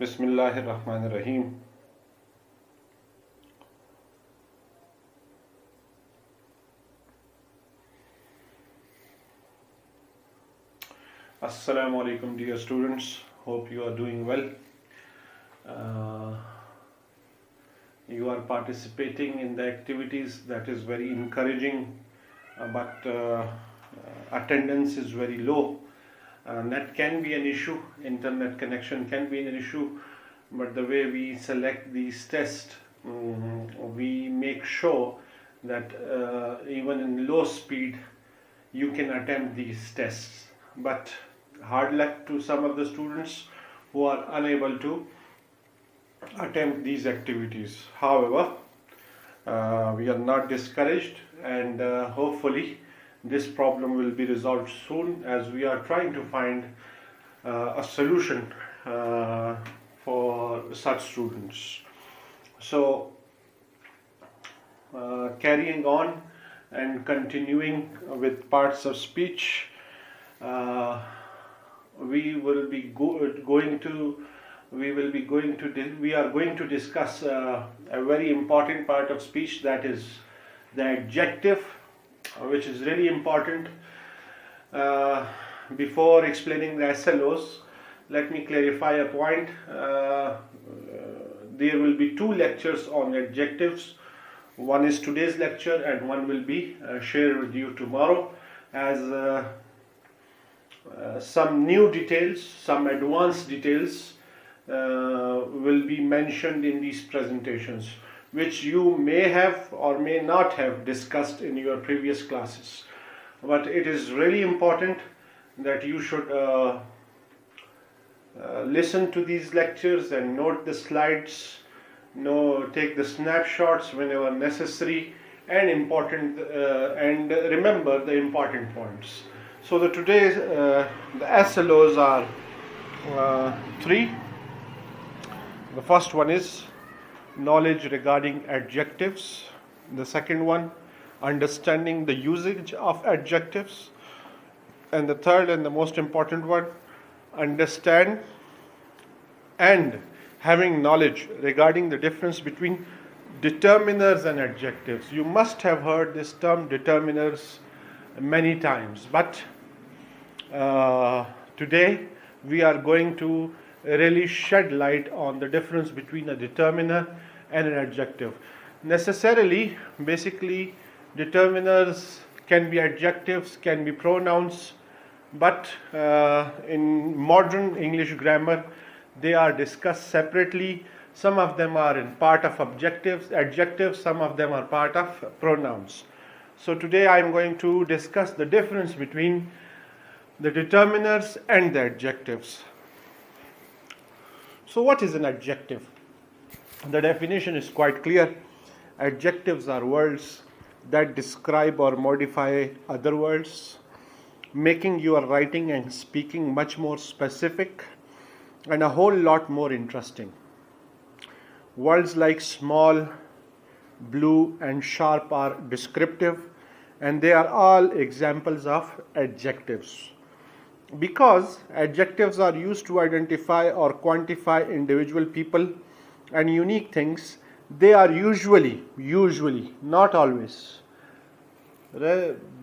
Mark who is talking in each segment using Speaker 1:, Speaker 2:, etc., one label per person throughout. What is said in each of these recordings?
Speaker 1: Bismillahirrahmanirrahim. Assalamu alaikum, dear students. Hope you are doing well. You are participating in the activities. That is very encouraging, but attendance is very low. Net can be an issue, internet connection can be an issue, but the way we select these tests, we make sure that even in low speed you can attempt these tests. But hard luck to some of the students who are unable to attempt these activities. However, we are not discouraged, and hopefully this problem will be resolved soon, as we are trying to find a solution for such students. So carrying on and continuing with parts of speech, we are going to discuss a very important part of speech, that is the adjective, which is really important. Before explaining the SLOs, let me clarify a point. There will be two lectures on adjectives. One is today's lecture and one will be shared with you tomorrow, as some new details, some advanced details will be mentioned in these presentations, which you may have or may not have discussed in your previous classes. But it is really important that you should listen to these lectures and note the slides, take the snapshots whenever necessary, and remember the important points. So today's the SLOs are three. The first one is knowledge regarding adjectives. The second one, understanding the usage of adjectives. And the third and the most important one, understand and having knowledge regarding the difference between determiners and adjectives. You must have heard this term determiners many times, but today we are going to really shed light on the difference between a determiner and an adjective. Basically, determiners can be adjectives, can be pronouns, but in modern English grammar, they are discussed separately. Some of them are in part of adjectives, some of them are part of pronouns. So today I am going to discuss the difference between the determiners and the adjectives. So what is an adjective? The definition is quite clear. Adjectives are words that describe or modify other words, making your writing and speaking much more specific and a whole lot more interesting. Words like small, blue, and sharp are descriptive, and they are all examples of adjectives. Because adjectives are used to identify or quantify individual people and unique things, they are usually, not always,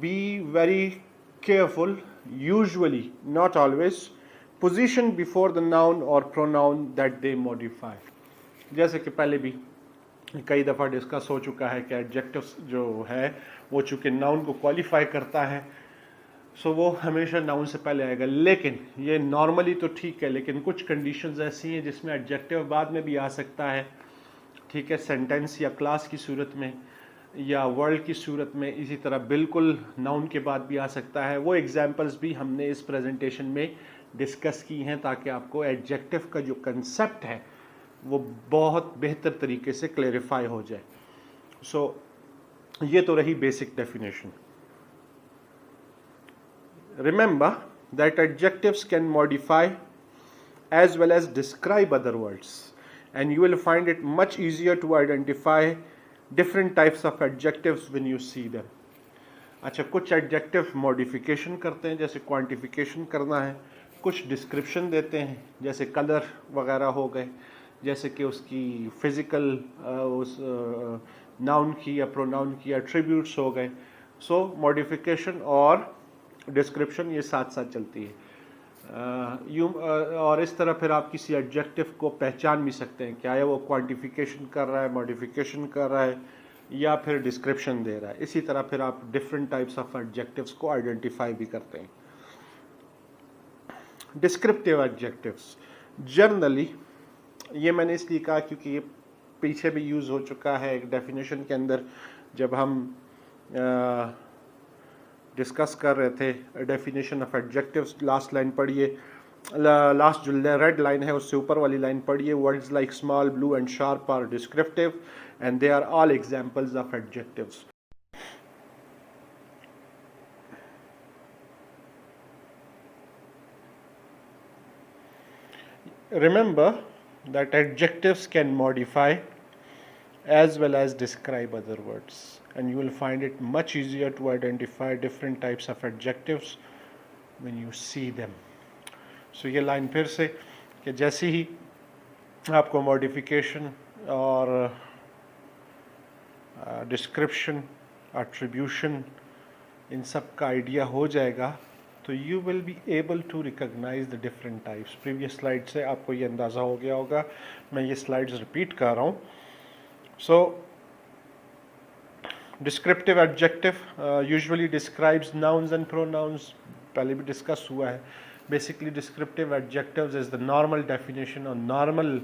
Speaker 1: be very careful, usually, not always, positioned before the noun or pronoun that they modify. जैसे कि पहले भी कई दफ़ा discuss हो चुका है कि एडजेक्टिव्स जो है वो चूँकि नाउन को क्वालिफाई करता है, सो वो हमेशा नाउन से पहले आएगा. लेकिन ये नॉर्मली तो ठीक है, लेकिन कुछ कंडीशंस ऐसी हैं जिसमें एडजेक्टिव बाद में भी आ सकता है. ठीक है, सेंटेंस या क्लास की सूरत में या वर्ड की सूरत में, इसी तरह बिल्कुल नाउन के बाद भी आ सकता है. वो एग्जांपल्स भी हमने इस प्रेजेंटेशन में डिस्कस की हैं, ताकि आपको एडजेक्टिव का जो कंसेप्ट है वो बहुत बेहतर तरीके से क्लैरिफाई हो जाए. सो ये तो रही basic definition. Remember that adjectives can modify as well as describe other words, and you will find it much easier to identify different types of adjectives when you see them. अच्छा, कुछ adjective modification करते हैं, जैसे quantification करना है, कुछ description देते हैं, जैसे कलर वगैरह हो गए, जैसे कि उसकी फिज़िकल उस नाउन की या प्रोनाउन की एट्रीब्यूट्स हो गए। सो मॉडिफिकेशन और डिस्क्रिप्शन ये साथ साथ चलती है। और इस तरह फिर आप किसी एडजेक्टिव को पहचान भी सकते हैं, क्या है वो क्वांटिफिकेशन कर रहा है, मॉडिफिकेशन कर रहा है, या फिर डिस्क्रिप्शन दे रहा है। इसी तरह फिर आप डिफरेंट टाइप्स ऑफ एडजेक्टिव्स को आइडेंटिफाई भी करते हैं। डिस्क्रिप्टिव एडजेक्टिव्स जनरली, ये मैंने इसलिए कहा क्योंकि ये पीछे भी यूज़ हो चुका है एक डेफिनेशन के अंदर, जब हम डिस्कस कर रहे थे definition of adjectives. Last line पढ़िए, लास्ट जो रेड लाइन है उससे ऊपर वाली लाइन पढ़िए। Words like small, blue and sharp are descriptive and they are all examples of adjectives. Remember that adjectives can modify as well as describe other words, and you will find it much easier to identify different types of adjectives when you see them. So ये line फिर से कि जैसे ही आपको modification और description, attribution, इन सब का idea हो जाएगा तो you will be able to recognise the different types. Previous slide से आपको ये अंदाज़ा हो गया होगा, मैं ये स्लाइड्स रिपीट कर रहा हूँ। So descriptive adjective usually describes nouns and pronouns, पहले भी डिस्कस हुआ है। Basically descriptive adjectives is the normal definition और normal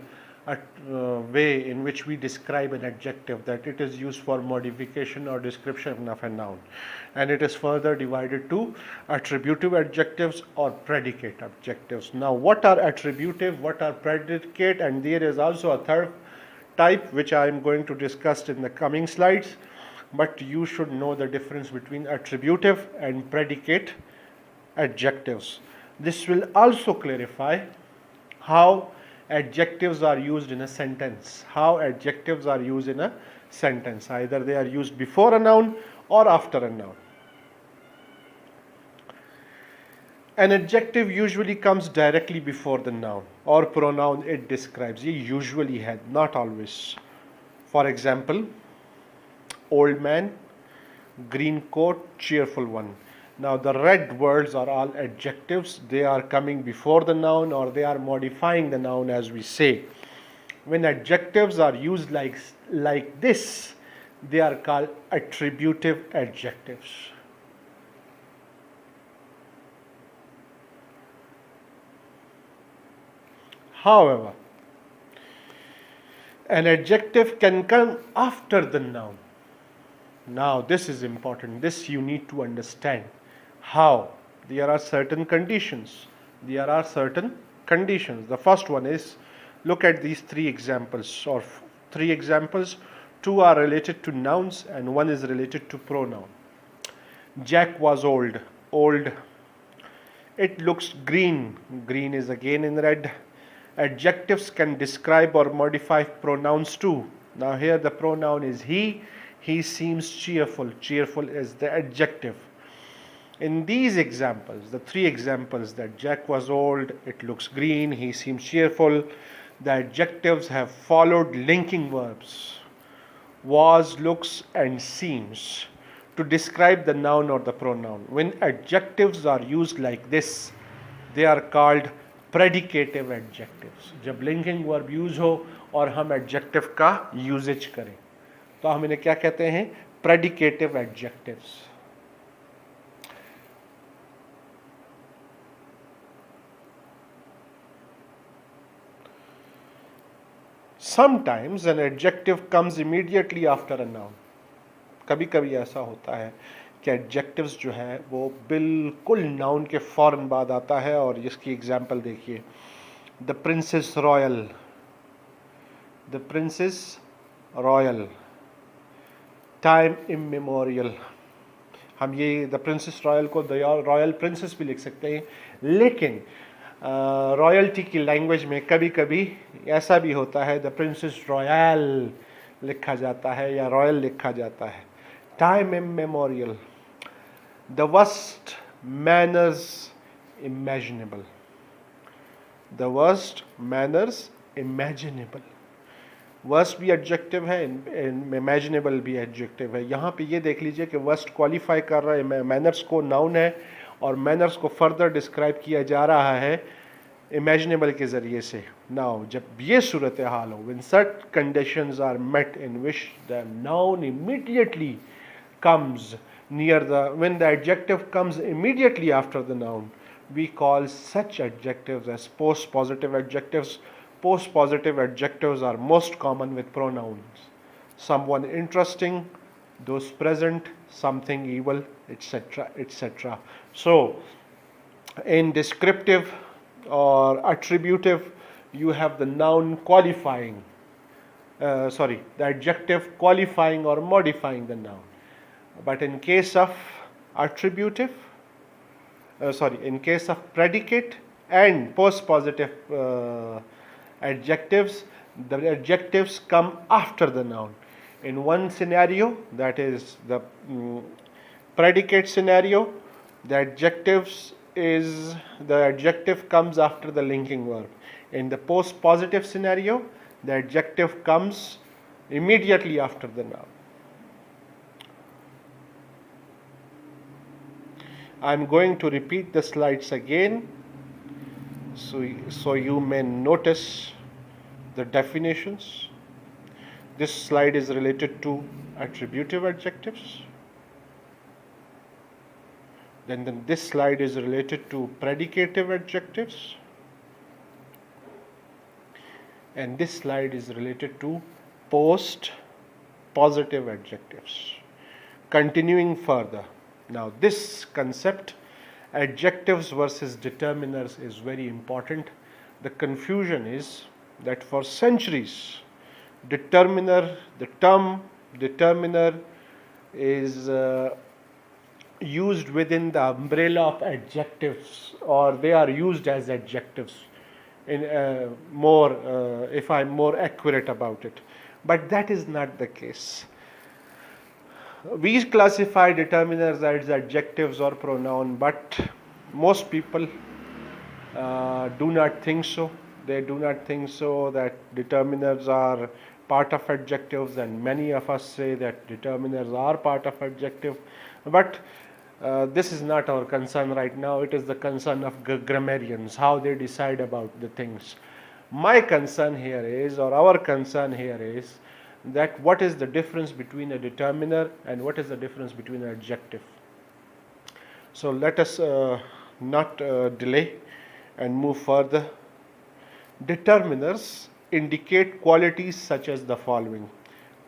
Speaker 1: way in which we describe an adjective, that it is used for modification or description of a noun, and it is further divided to attributive adjectives or predicate adjectives. Now what are attributive, what are predicate, and there is also a third type which I am going to discuss in the coming slides, but you should know the difference between attributive and predicate adjectives. This will also clarify how adjectives are used in a sentence. How adjectives are used in a sentence. Either they are used before a noun or after a noun. An adjective usually comes directly before the noun or pronoun it describes. Ye usually है, not always. For example, old man, green coat, cheerful one. Now the red words are all adjectives. They are coming before the noun or they are modifying the noun, as we say. When adjectives are used like this, they are called attributive adjectives. However, an adjective can come after the noun. Now this is important. This you need to understand. How? There are certain conditions. There are certain conditions. The first one is, look at these three examples, or three examples. Two are related to nouns and one is related to pronoun. Jack was old. Old. It looks green. Green is again in red. Adjectives can describe or modify pronouns too. Now here the pronoun is he. He seems cheerful. Cheerful is the adjective. In these examples, the three examples, that Jack was old, it looks green, he seems cheerful, the adjectives have followed linking verbs, was, looks, and seems, to describe the noun or the pronoun. When adjectives are used like this, they are called predicative adjectives. जब linking verb use हो और हम adjective का usage करें तो हम इन्हें क्या कहते हैं? Predicative adjectives. Sometimes an adjective comes immediately after a noun. कभी कभी ऐसा होता है कि adjectives जो है वो बिल्कुल noun के फौरन बाद आता है, और इसकी एग्जाम्पल देखिए, The Princess Royal. The Princess Royal. Time immemorial. हम ये द प्रिंसेस रॉयल को द रॉयल प्रिंसेस भी लिख सकते हैं, लेकिन रॉयल्टी की लैंग्वेज में कभी कभी ऐसा भी होता है द प्रिंसेस रॉयल लिखा जाता है या रॉयल लिखा जाता है. Time immemorial. The worst manners imaginable. the worst manners imaginable. Worst भी एडजेक्टिव है, इमेजिनेबल भी एडजेक्टिव है. यहाँ पे ये देख लीजिए कि वर्स्ट क्वालिफाई कर रहा है मैनर्स को, नाउन है, और मैनर्स को फर्दर डिस्क्राइब किया जा रहा है इमेजिनेबल के ज़रिए से. नाउ जब ये सूरत हाल हो, when certain conditions are met in which the noun immediately comes near when the adjective comes immediately after the noun, we call such adjectives as post-positive adjectives. Post-positive adjectives are most common with pronouns. Someone interesting, those present, something evil, etc., etc. So, in descriptive or attributive, you have the noun qualifying, the adjective qualifying or modifying the noun. But in case of attributive, in case of predicate and post-positive adjectives, the adjectives come after the noun. In one scenario, that is the predicate scenario, the adjective comes after the linking verb. In the post-positive scenario, the adjective comes immediately after the noun. I am going to repeat the slides again so you may notice the definitions. This slide is related to attributive adjectives. Then this slide is related to predicative adjectives. And this slide is related to post-positive adjectives. Continuing further. Now this concept, adjectives versus determiners, is very important. The confusion is that for centuries, the term determiner is used within the umbrella of adjectives, or they are used as adjectives in if I'm more accurate about it. But that is not the case. We classify determiners as adjectives or pronoun, but most people do not think so. They do not think so that determiners are part of adjectives, and many of us say that determiners are part of adjective. But this is not our concern right now. It is the concern of grammarians, how they decide about the things. My concern here is, or our concern here is, that what is the difference between a determiner and what is the difference between an adjective. So let us not delay and move further. Determiners indicate qualities such as the following: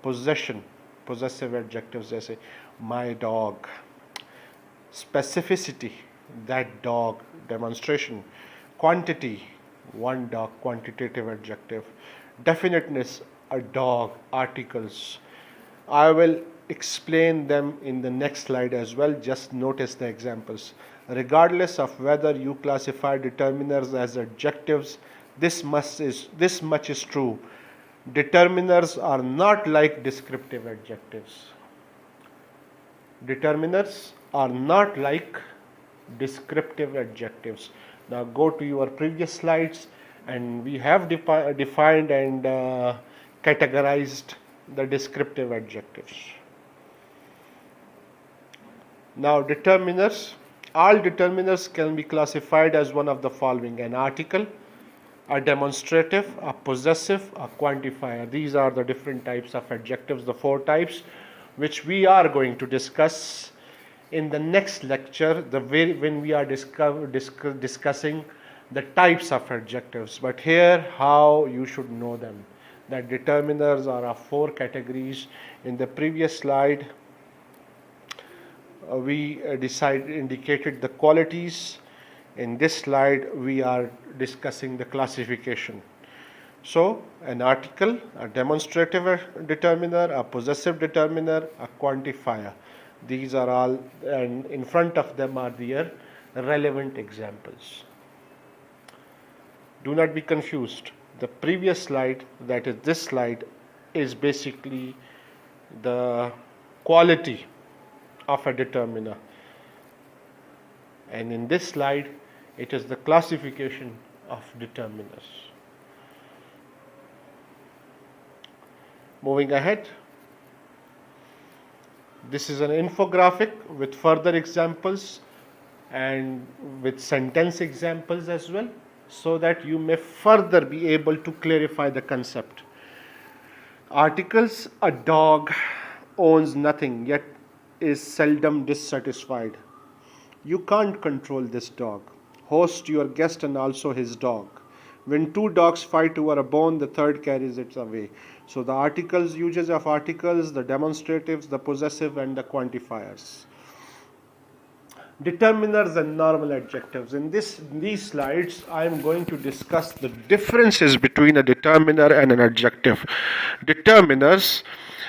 Speaker 1: possession, possessive adjectives जैसे my dog; specificity, that dog, demonstration; quantity, one dog, quantitative adjective; definiteness, a dog, articles. I will explain them in the next slide as well. Just notice the examples. Regardless of whether you classify determiners as adjectives, this much is true. Determiners are not like descriptive adjectives. Determiners are not like descriptive adjectives. Now go to your previous slides, and we have defined and categorized the descriptive adjectives. Now determiners, all determiners can be classified as one of the following: an article, a demonstrative, a possessive, a quantifier. These are the different types of adjectives, the four types, which we are going to discuss in the next lecture, when we are discussing the types of adjectives. But here, how you should know them. That determiners are of four categories. In the previous slide, we indicated the qualities. In this slide, we are discussing the classification. So, an article, a demonstrative determiner, a possessive determiner, a quantifier. These are all, and in front of them are their relevant examples. Do not be confused. The previous slide, that is this slide, is basically the quality of a determiner. And in this slide, it is the classification of determiners. Moving ahead, this is an infographic with further examples and with sentence examples as well, so that you may further be able to clarify the concept. Articles: a dog owns nothing yet is seldom dissatisfied. You can't control this dog. Host your guest and also his dog. When two dogs fight over a bone, the third carries it away. So the articles, uses of articles, the demonstratives, the possessive, and the quantifiers. Determiners and normal adjectives. In these slides, I am going to discuss the differences between a determiner and an adjective. Determiners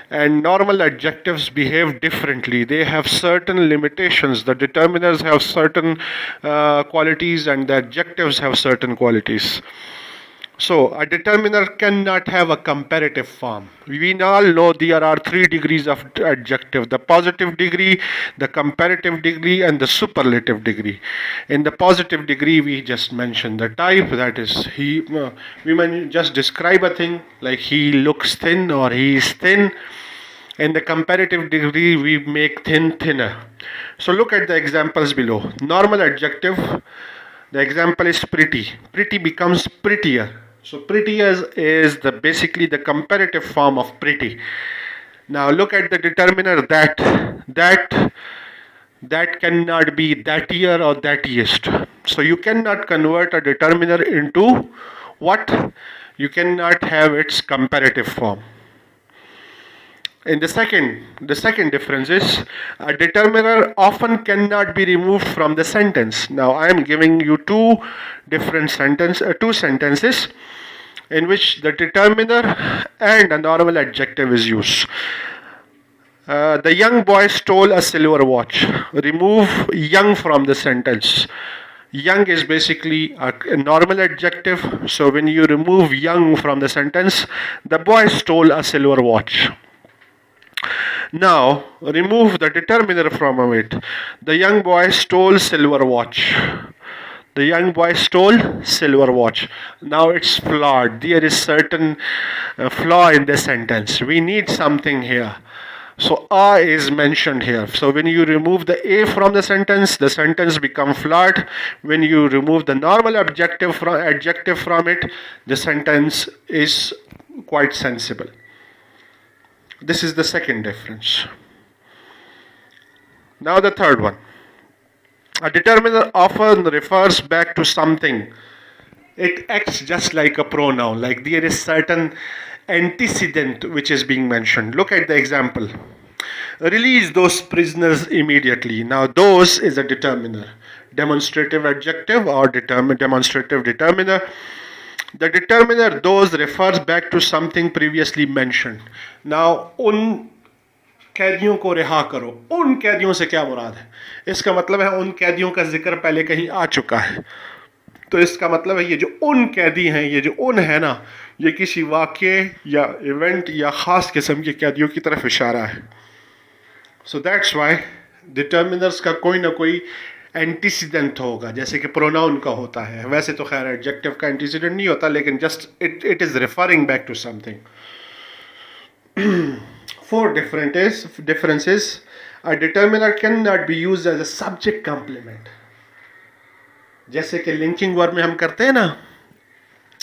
Speaker 1: and normal adjectives behave differently. They have certain limitations. The determiners have certain qualities and the adjectives have certain qualities. So, a determiner cannot have a comparative form. We all know there are 3 degrees of adjective: the positive degree, the comparative degree, and the superlative degree. In the positive degree, we just mentioned the type, that is, we just describe a thing like he looks thin or he is thin. In the comparative degree, we make thin thinner. So, look at the examples below. Normal adjective, the example is pretty. Pretty becomes prettier. So prettier is basically the comparative form of pretty. Now look at the determiner that cannot be thatier or thatiest. So you cannot convert a determiner into what? You cannot have its comparative form. In the second difference is a determiner often cannot be removed from the sentence. Now I am giving you two sentences in which the determiner and a normal adjective is used. The young boy stole a silver watch. Remove young from the sentence. Young is basically a normal adjective. So when you remove young from the sentence, the boy stole a silver watch. Now, remove the determiner from it. The young boy stole silver watch. The young boy stole silver watch. Now it's flawed. There is certain flaw in the sentence. We need something here. So a is mentioned here. So when you remove the a from the sentence becomes flawed. When you remove the normal adjective from it, the sentence is quite sensible. This is the second difference. Now the third one. A determiner often refers back to something. It acts just like a pronoun, like there is certain antecedent which is being mentioned. Look at the example. Release those prisoners immediately. Now those is a determiner. Demonstrative adjective or demonstrative determiner. The determiner those refers back to something previously mentioned. Now उन कैदियों को रिहा करो. उन कैदियों से क्या मुराद है? इसका मतलब है उन कैदियों का जिक्र पहले कहीं आ चुका है. तो इसका मतलब है ये जो उन कैदी हैं, ये जो उन है ना, ये किसी वाक़े या इवेंट या ख़ास किस्म के कैदियों की तरफ इशारा है. सो दैट्स वाई डिटर्मिनर्स का कोई ना कोई एंटीसीडेंट होगा, जैसे कि प्रोनाउन का होता है. वैसे तो खैर एडजेक्टिव का एंटीसीडेंट नहीं होता, लेकिन just it is referring back to something. Four differences. A determiner cannot be used as a subject complement. जैसे कि लिंकिंग वर्ब में हम करते हैं ना,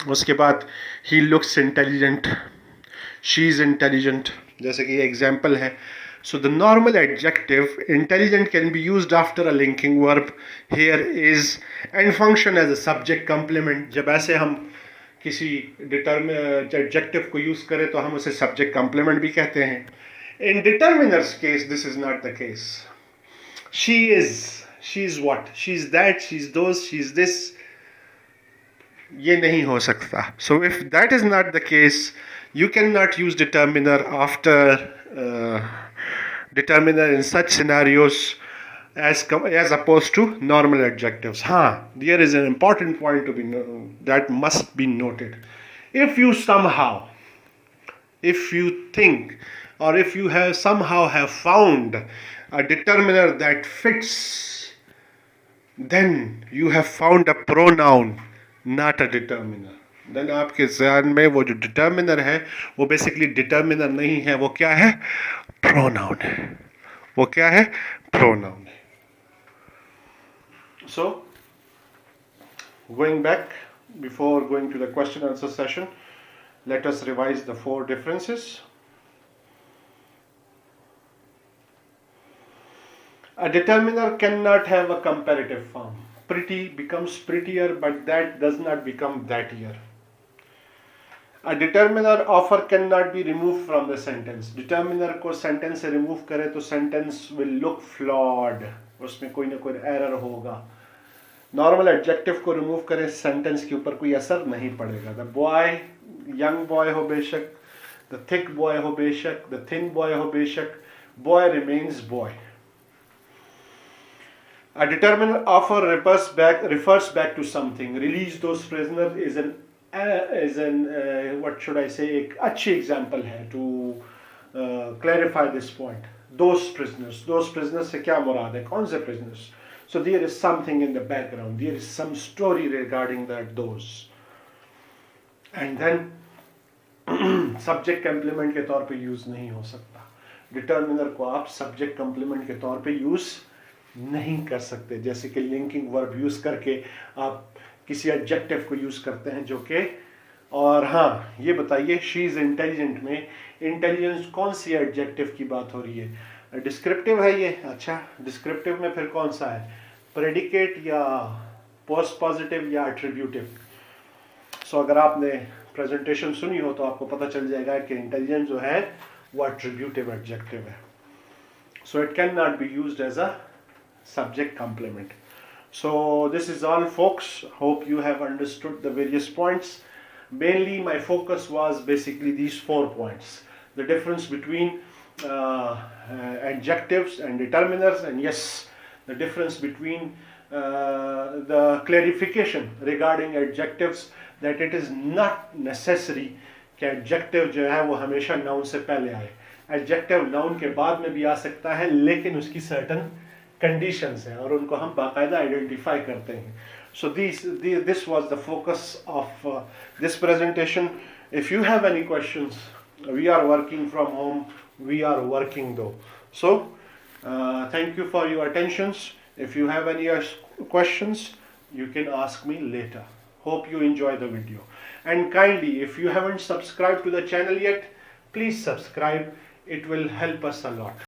Speaker 1: उसके बाद he looks intelligent, she is intelligent, जैसे कि ये एग्जाम्पल है. So the normal adjective intelligent can be used after a linking verb. Here is and function as a subject complement. जब ऐसे हम किसी adjective को यूज करें तो हम उसे subject complement भी कहते हैं. In determiner's case, this is not the case. She is what? She's that, she's those, she's this. ये नहीं हो सकता. So if that is not the case, you cannot use determiner after determiner in such scenarios as opposed to normal adjectives. There is an important point that must be noted. If you think, or if you somehow have found a determiner that fits, then you have found a pronoun not a determiner. Then आपके ज़हन में वो जो determiner है वो basically determiner नहीं है, वो क्या है? Pronoun है. वो क्या है? Pronoun है. So, going back, before going to the question answer session, let us revise the 4 differences. A determiner cannot have a comparative form. Pretty becomes prettier, but that does not become thatier. A determiner offer cannot be removed from the sentence. Determiner को sentence से remove करे तो sentence will look flawed. उसमें कोई ना कोई error होगा. Normal adjective को remove करे sentence के ऊपर कोई असर नहीं पड़ेगा. The boy, young boy हो बेशक, the thick boy हो बेशक, the thin boy हो बेशक, boy remains boy. A determiner offer refers back to something. Release those prisoners is an what should I say, एक अच्छी example है to clarify this point. Those prisoners से क्या मुराद है? कौन से prisoners? So there is something in the background. There is some story regarding those. And then subject complement के तौर पे use नहीं हो सकता. Determiner को आप subject complement के तौर पे use नहीं कर सकते. जैसे कि linking verb use करके आप किसी एडजेक्टिव को यूज करते हैं जो कि, और हाँ ये बताइए शी इज इंटेलिजेंट में इंटेलिजेंस कौन सी एडजेक्टिव की बात हो रही है? डिस्क्रिप्टिव है ये. अच्छा, डिस्क्रिप्टिव में फिर कौन सा है? प्रेडिकेट या पोस्ट पॉजिटिव या एट्रीब्यूटिव? सो अगर आपने प्रेजेंटेशन सुनी हो तो आपको पता चल जाएगा कि इंटेलिजेंस जो है वो एट्रीब्यूटिव एडजेक्टिव है. So it can not be used as a subject complement. So this is all, folks. Hope you have understood the various points. Mainly my focus was basically these 4 points. The difference between adjectives and determiners, and yes, the difference between the clarification regarding adjectives, that it is not necessary कि adjective जो है वो हमेशा noun से पहले आए. Adjective noun के बाद में भी आ सकता है, लेकिन उसकी certain conditions हैं और उनको हम बाकायदा आइडेंटिफाई करते हैं. So this was the focus of this presentation. If you have any questions, we are working from home. We are working though. So thank you for your attentions. If you have any questions, you can ask me later. Hope you enjoy the video. And kindly, if you haven't subscribed to the channel yet, please subscribe. It will help us a lot.